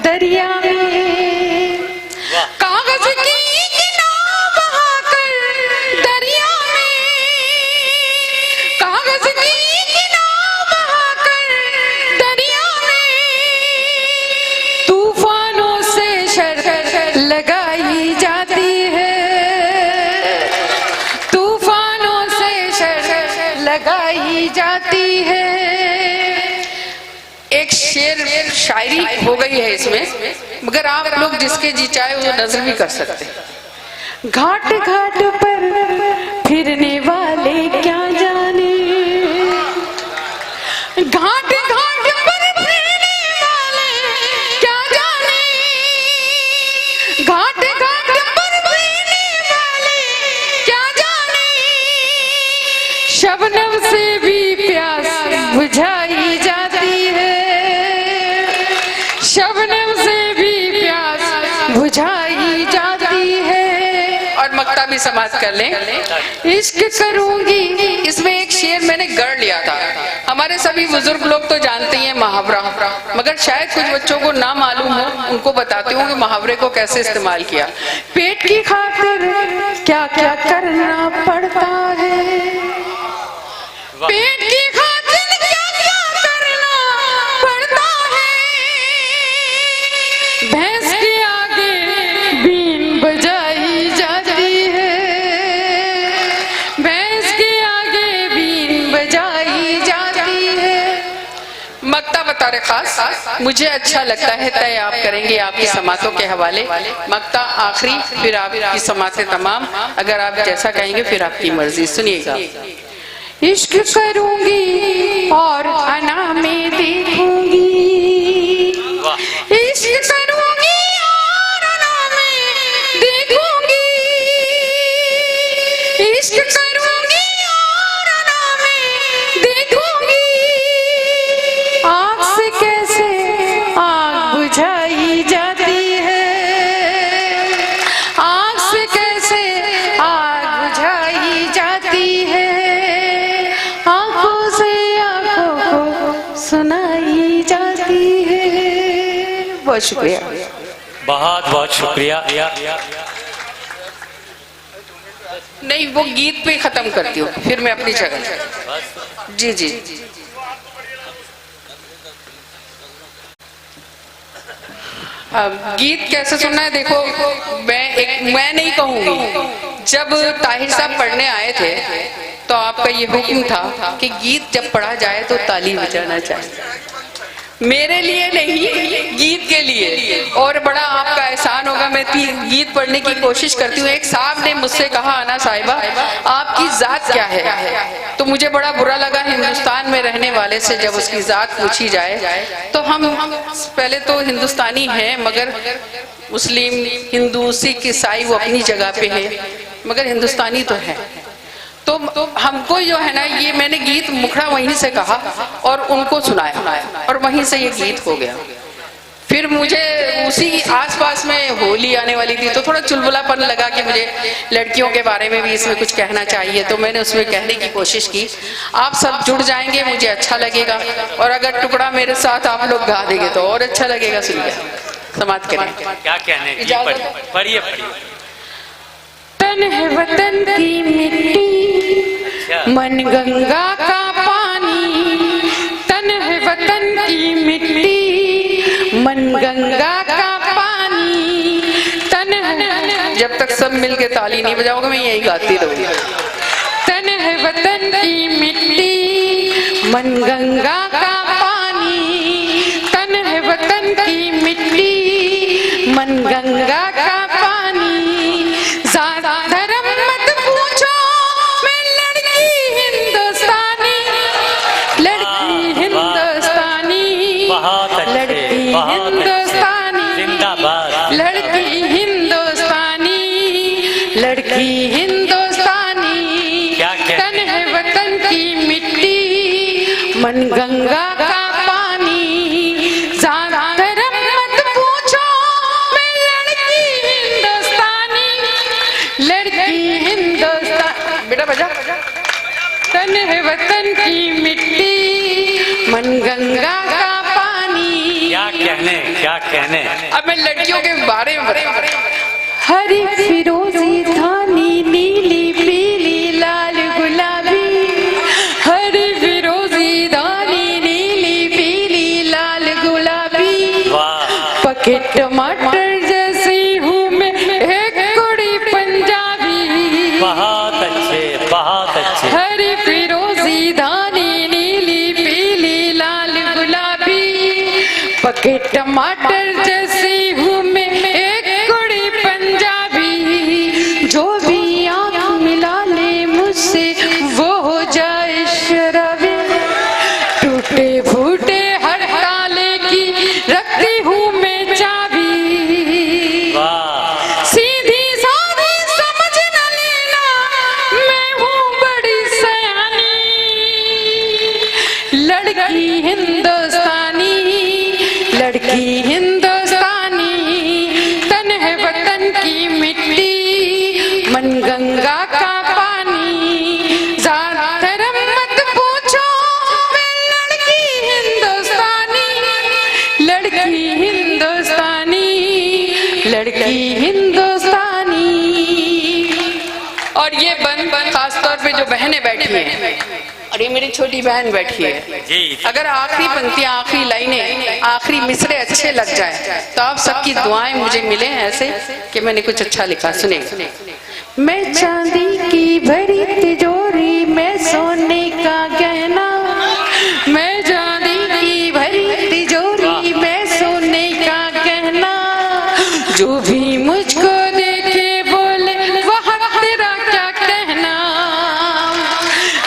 दरिया में, कागज की एक नाव बहाकर दरिया में, कागज की एक नाव बहाकर दरिया में, तूफानों से शर्त लगाई जाती है, तूफानों से शर्त लगाई जाती है। एक शेर शायरी हो गई है इसमें, मगर आप लोग जिसके जी चाहे वो नजर भी कर सकते हैं। घाट घाट पर फिरने वाले क्या जाने, घाट घाट पर फिरने वाले क्या जाने, घाट घाट पर फिरने वाले क्या जाने, शबनम से भी प्यास बुझाई जाती है, शबनम से भी प्यास बुझाई जाती है। और मक्ता भी समाप्त कर लें। इश्क करूंगी, इसमें एक शेर मैंने गढ़ लिया था। हमारे सभी बुजुर्ग लोग तो जानते हैं मुहावरा, मगर शायद कुछ बच्चों को ना मालूम हो, उनको बताती हूँ कि मुहावरे को कैसे इस्तेमाल किया। पेट की खातिर क्या क्या करना पड़ता है, पेट की खातिर क्या क्या करना पड़ता है, भैंस के आगे बीन बजाई जाती है, भैंस के आगे बीन बजाई जाती है। मक्ता बता रहे खास, मुझे अच्छा लगता है, तय आप करेंगे आपकी समातों के हवाले। मक्ता आखिरी, फिर आपकी समातें तमाम, अगर आप जैसा कहेंगे फिर आपकी मर्जी। सुनिएगा। इश्क करूंगी और अना में देखूंगी, इश्क करूंगी और अना में देखूंगी, इश्क करूंगी और अना में देखूंगी, आग से कैसे आग बुझाई जाती है, आग से कैसे आग बुझाई जाती है, आंखों से आंखों को सुनाई जाती है। बहुत शुक्रिया, बहुत बहुत शुक्रिया। नहीं, वो गीत पे खत्म करती हूँ, फिर मैं अपनी जगह। जी जी, अब गीत कैसे सुनना है देखो, मैं नहीं कहूंगी। जब ताहिर साहब पढ़ने आए थे तो आपका ये हुक्म था कि गीत जब पढ़ा जाए तो ताली बजाना चाहिए। मेरे लिए नहीं, गीत के लिए। और बड़ा आपका एहसान होगा, मैं गीत पढ़ने की कोशिश करती हूँ। एक साहब ने मुझसे कहा, आना साहिबा आपकी जात क्या है? तो मुझे बड़ा बुरा लगा हिंदुस्तान में रहने वाले से जब उसकी जात पूछी जाए। तो हम पहले तो हिंदुस्तानी हैं, मगर मुस्लिम, हिंदू, सिख, ईसाई वो अपनी जगह पे है, मगर हिंदुस्तानी तो है। तो हमको जो है ना, ये मैंने गीत मुखड़ा वहीं से कहा और उनको सुनाया और वहीं से ये गीत हो गया। फिर मुझे उसी आसपास में होली आने वाली थी, तो थोड़ा चुलबुलापन लगा कि मुझे लड़कियों के बारे में भी इसमें कुछ कहना चाहिए। तो मैंने उसमें कहने की कोशिश की। आप सब जुड़ जाएंगे, मुझे अच्छा लगेगा, और अगर टुकड़ा मेरे साथ आप लोग गा देंगे तो और अच्छा लगेगा। सुनिए, समाप्त करें। क्या कहने की? पढ़िए पढ़िए। तन है वतन की मिट्टी, मन गंगा का पानी। तन है वतन की मिट्टी, मन गंगा का पानी। तन है, जब तक सब मिलके ताली नहीं बजाओगे मैं यही गाती रहूंगी। तन है वतन की मिट्टी, मन गंगा का पानी। तन है वतन की मिट्टी, मन गंगा का पानी। धर्म मत पूछो, मैं लड़की हिंदुस्तानी, लड़की हिंदुस्तानी, लड़की हिंदुस्तानी, जिंदाबाद, लड़की हिंदुस्तानी, लड़की हिंदुस्तानी। तन है वतन की मिट्टी, मन गंगा का पानी। धर्म मत पूछो, मैं लड़की हिंदुस्तानी, लड़की हिंदुस्तान। बेटा बजा। तन है वतन की मिट्टी, मन गंगा का पानी। क्या कहने? अब मैं लड़कियों के बारे में हरी फिरोजी धानी नीली पीली लाल गुलाबी। हरी फिरोजी धानी नीली पीली लाल गुलाबी। पके टमाटर जैसी हूँ मैं, एक कुड़ी पंजाबी। बहुत अच्छे, बहुत अच्छे। हरी फिरोजी धानी नीली पीली लाल गुलाबी। पके टमाटर जैसी हूँ मैं, एक कुड़ी पंजाबी। जो भी आँख मिला ले मुझसे वो हो जाए शराबी। टूटे फूटे हर ताले की रखती हूँ मैं चाबी। सीधी साधी समझ न लेना, मैं हूँ बड़ी सयानी। लड़की हिंदुस्तानी, लड़की हिंदुस्तानी। तन है वतन की मिट्टी, मन गंगा का पानी। जात धर्म मत पूछो, मैं लड़की हिंदुस्तानी, लड़की हिंदुस्तानी, लड़की हिंदुस्तानी। और ये बन खासतौर पे जो बहनें बैठी हैं, और ये मेरी छोटी बहन बैठी है, अगर आखिरी पंक्तियां, आखिरी लाइनें, आखिरी मिसरे अच्छे लग जाए तो आप सबकी दुआएं मुझे मिले ऐसे कि मैंने कुछ अच्छा लिखा। सुने। मैं चांदी की भरी तिजोरी, मैं सोने का गहना। मैं चांदी की भरी तिजोरी, मैं सोने का गहना। जो भी मुझको देखे बोले वह तेरा क्या कहना।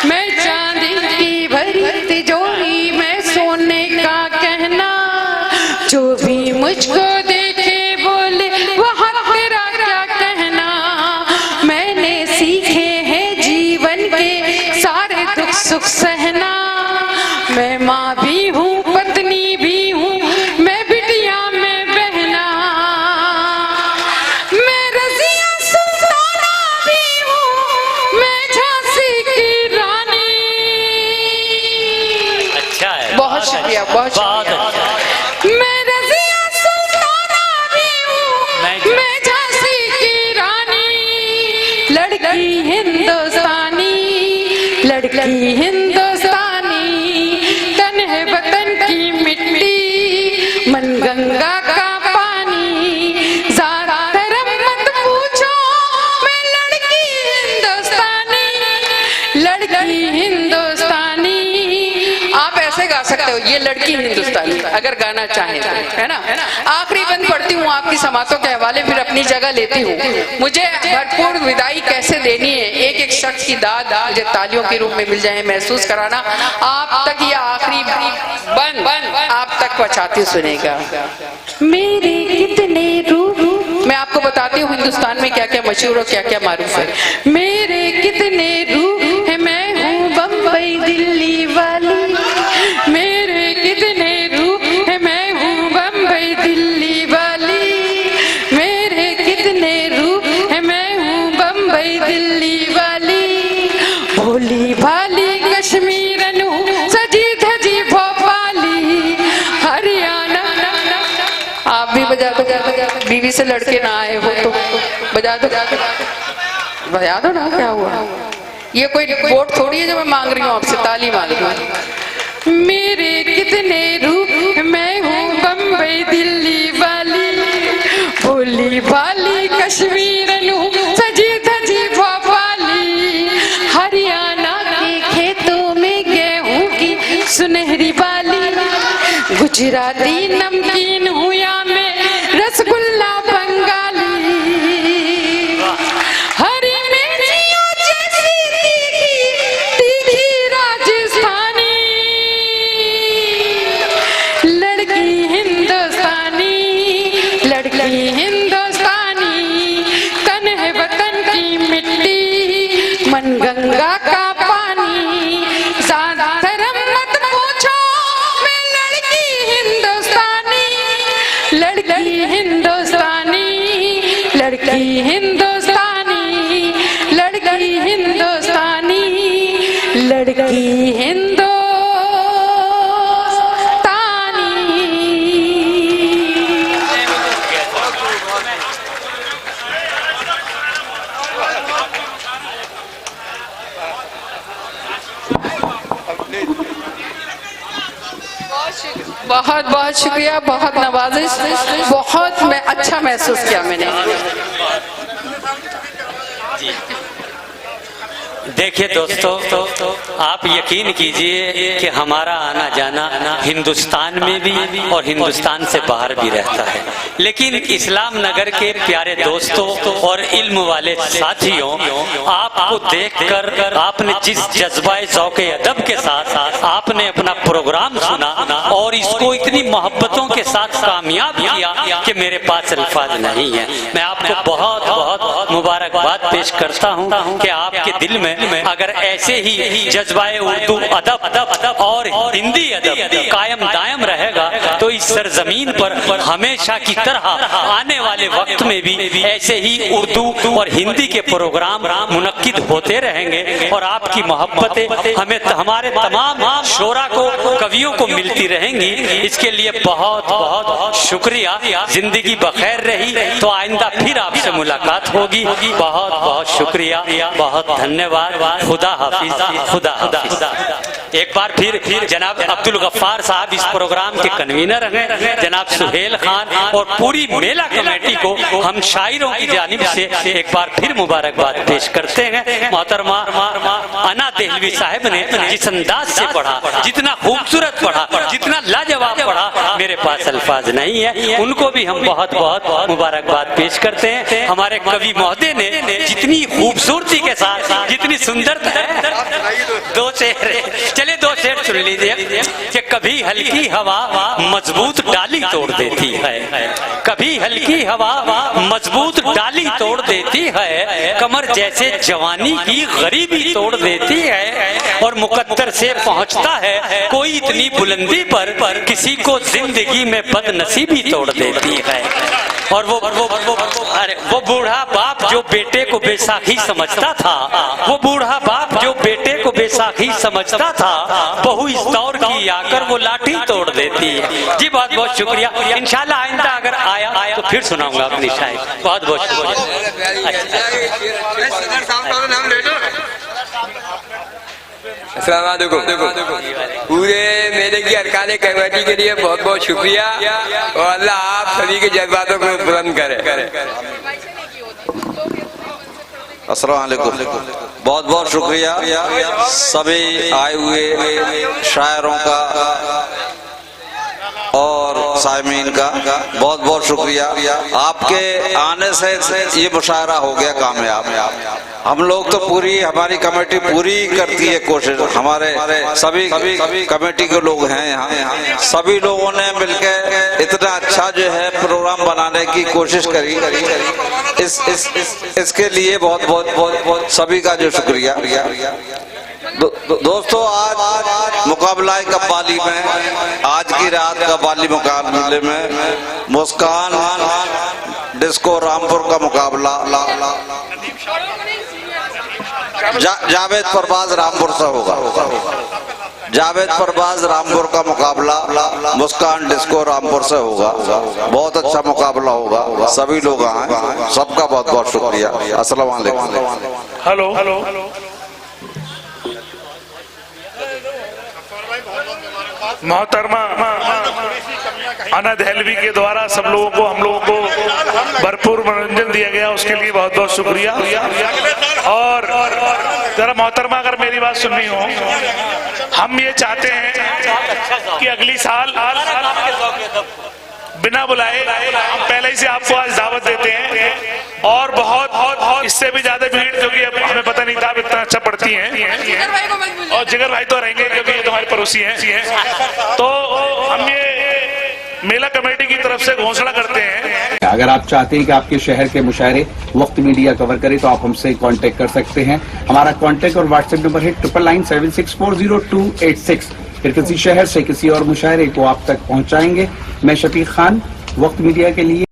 मैं चांदी की भरी तिजोरी, मैं सोने का गहना। जो भी मुझको देखे बोले वह तेरा क्या कहना। मैंने सीखे हैं जीवन के सारे दुख सुख सहना। मैं माँ भी हूँ, पत्नी भी हूँ, मैं बिटिया में बहना। मैं रज़िया सुल्ताना भी हूँ, मैं झांसी की रानी। अच्छा है, बहुत शुक्रिया, बहुत शुक्रिया। मैं रज़िया सुल्ताना भी हूँ, मैं झांसी की रानी। लड़की हिंदुस्तानी, लड़की हिंदुस्तानी। तन है वतन की मिट्टी, मन गंगा का पानी। ज़ात धर्म मत पूछो, मैं लड़की हिंदुस्तानी, लड़की हिंदुस्तानी। आप ऐसे गा सकते सकते हो, ये लड़की हिंदुस्तानी अगर गाना चाहे तो, है ना। आखिरी बंद पढ़ती हूँ आपकी समातों के हवाले, फिर अपनी जगह लेती हूँ। मुझे भरपूर विदाई कैसे देनी है, एक एक शख्स की दाद मुझे तालियों के रूप में मिल जाए, महसूस कराना आप तक ये आखिरी बंद आप तक पहुँचाती सुनेगा। मेरे कितने रूप, मैं आपको बताती हूँ हिंदुस्तान में क्या क्या मशहूर और क्या क्या मारूफ है। मेरे कितने रूप है, मैं हूँ बम्बई दिल्ली वाली। मेरे कितने रूप है, मैं हूँ बम्बई दिल्ली वाली। मेरे कितने रूप है, मैं हूँ बम्बई दिल्ली वाली। भोली भाली कश्मीरन हूँ, सजी धजी भोपाली। हरियाणा, आप भी बजा दो, बीवी से लड़के ना आए हो तो बजा दो, बजा दो ना। क्या हुआ, ये कोई वोट थोड़ी है जो मैं मांग रही हूँ आपसे, ताली मांग रही हूँ। मेरे कितने रूप, मैं हूँ बम्बई दिल्ली वाली। भोली भाली कश्मीरन हूँ, सजी धजी भोपाली। हरियाणा के खेतों में गेहूं की सुनहरी बाली। गुजराती नमकीन हूँ या मैं रसगुल्ला बंगाली। हरी मिर्चियों जैसी तीखी राजस्थानी। लड़की हिंदुस्तानी, लड़की हिंदुस्तानी। तन है वतन की मिट्टी, मन गंगा का पानी। ज्यादा धर्म मत पूछो, मैं लड़की हिंदुस्तानी। लड़की हिंदुस्तानी, लड़की हिंदुस्तानी। लड़की हिंदुस्तानी, लड़की हिंदुस्तानी। बहुत बहुत शुक्रिया, बहुत नवाजिश, बहुत अच्छा महसूस किया मैंने। देखिए दोस्तों, आप यकीन कीजिए कि हमारा आना जाना हिंदुस्तान में भी और हिंदुस्तान से बाहर भी रहता है, लेकिन इस्लाम नगर के प्यारे दोस्तों और इल्म वाले साथियों, आपको देखकर आपने जिस जज्बाए ज़ौक़े अदब के साथ आपने अपना प्रोग्राम सुना और इसको इतनी मोहब्बतों के साथ कामयाब किया कि मेरे पास अल्फाज नहीं है। मैं आपको बहुत बहुत मुबारकबाद पेश करता हूँ कि आपके दिल में अगर ऐसे ही जज्बाए उर्दू अदब और हिंदी अदब कायम दायम रहेगा तो इस सरजमीन पर हमेशा की तरह आने वाले वक्त में भी ऐसे ही उर्दू और हिंदी के प्रोग्राम मुनक्किद होते रहेंगे और आपकी मोहब्बतें हमें हमारे तमाम शोरा को, कवियों को मिलती रहेंगी। इसके लिए बहुत बहुत शुक्रिया। जिंदगी बखैर रही तो आइंदा फिर आपसे मुलाकात होगी। बहुत बहुत शुक्रिया, बहुत धन्यवाद। खुदा हाफिज, खुदा हाफिज। एक बार फिर जनाब अब्दुल गफ्फार साहब इस प्रोग्राम के कन्वीनर हैं, जनाब सुहेल खान और पूरी मेला कमेटी को हम शायरों की जानिब से एक बार फिर मुबारकबाद पेश करते हैं। मोहतरमा अना देहलवी साहब ने जिस अंदाज से पढ़ा, जितना खूबसूरत पढ़ा, जितना लाजवाब पढ़ा, मेरे पास अल्फाज नहीं है। उनको भी हम बहुत बहुत मुबारकबाद पेश करते हैं। हमारे कवि महोदय ने जितनी खूबसूरती के साथ, जितनी सुंदरता है, दो शेर, चले दो शेर सुन लीजिए कि कभी हल्की हवा मजबूत डाली तोड़ देती है, कभी हल्की हवा मजबूत डाली तोड़ देती है, कमर जैसे जवानी की गरीबी तोड़ देती है, और मुकद्दर से पहुंचता है कोई इतनी बुलंदी पर किसी को जिंदगी में बदनसीबी तोड़ देती है। और वो बूढ़ा बाप जो बेटे को बेसाखी समझता था, वो बूढ़ा बाप जो बेटे को बेसाखी समझता था, बहू इस दौर की आकर वो लाठी तोड़ देती है। जी बहुत बहुत शुक्रिया। इंशाल्लाह आइंदा अगर आया तो फिर सुनाऊंगा अपनी शायरी। बहुत बहुत शुक्रिया। अस्सलाम वालेकुम। पूरे मेले की अरकाने कमेटी के लिए बहुत बहुत शुक्रिया और अल्लाह आप सभी के जज्बातों को बुलंद करे। अस्सलाम वालेकुम। बहुत बहुत शुक्रिया सभी आए हुए शायरों का और साइमीन का बहुत बहुत शुक्रिया। आपके आने से ये मुशायरा हो गया कामयाब। हम लोग तो पूरी, हमारी कमेटी पूरी करती है कोशिश, हमारे सभी कमेटी के लोग हैं यहाँ, सभी लोगों ने मिलकर इतना अच्छा जो है प्रोग्राम बनाने की कोशिश करी। इसके लिए बहुत बहुत बहुत बहुत सभी का जो शुक्रिया। दोस्तों, आज मुकाबला कव्वाली में, आज की रात कव्वाली मुकाबले में मुस्कान डिस्को रामपुर का मुकाबला जावेद परवाज रामपुर से होगा। जावेद परवाज रामपुर का मुकाबला मुस्कान डिस्को रामपुर से होगा। बहुत अच्छा मुकाबला होगा, सभी लोग आए, सबका बहुत बहुत शुक्रिया। अस्सलाम वालेकुम। हेलो, मोहतरमा अनद हेलवी के द्वारा सब लोगों को, हम लोगों को भरपूर मनोरंजन दिया गया, उसके लिए बहुत बहुत शुक्रिया। और जरा मोहतरमा, अगर मेरी बात सुननी हो, हम ये चाहते हैं कि अगली साल बिना बुलाए हम पहले ही से आपको आज दावत देते हैं, और बहुत इससे भी ज्यादा भीड़, जो कि अब हमें पता नहीं था आप इतना अच्छा पढ़ती हैं, और जिगर भाई तो रहेंगे क्योंकि ये तुम्हारे पड़ोसी हैं। तो हम ये मेला कमेटी की तरफ से घोषणा करते हैं, अगर आप चाहते हैं कि आपके शहर के मुशायरे वक्त मीडिया कवर करे तो आप हमसे कांटेक्ट कर सकते हैं। हमारा कांटेक्ट और व्हाट्सएप नंबर है 9997640286। फिर किसी शहर से किसी और मुशायरे को आप तक पहुंचाएंगे। मैं शफीक खान, वक्त मीडिया के लिए।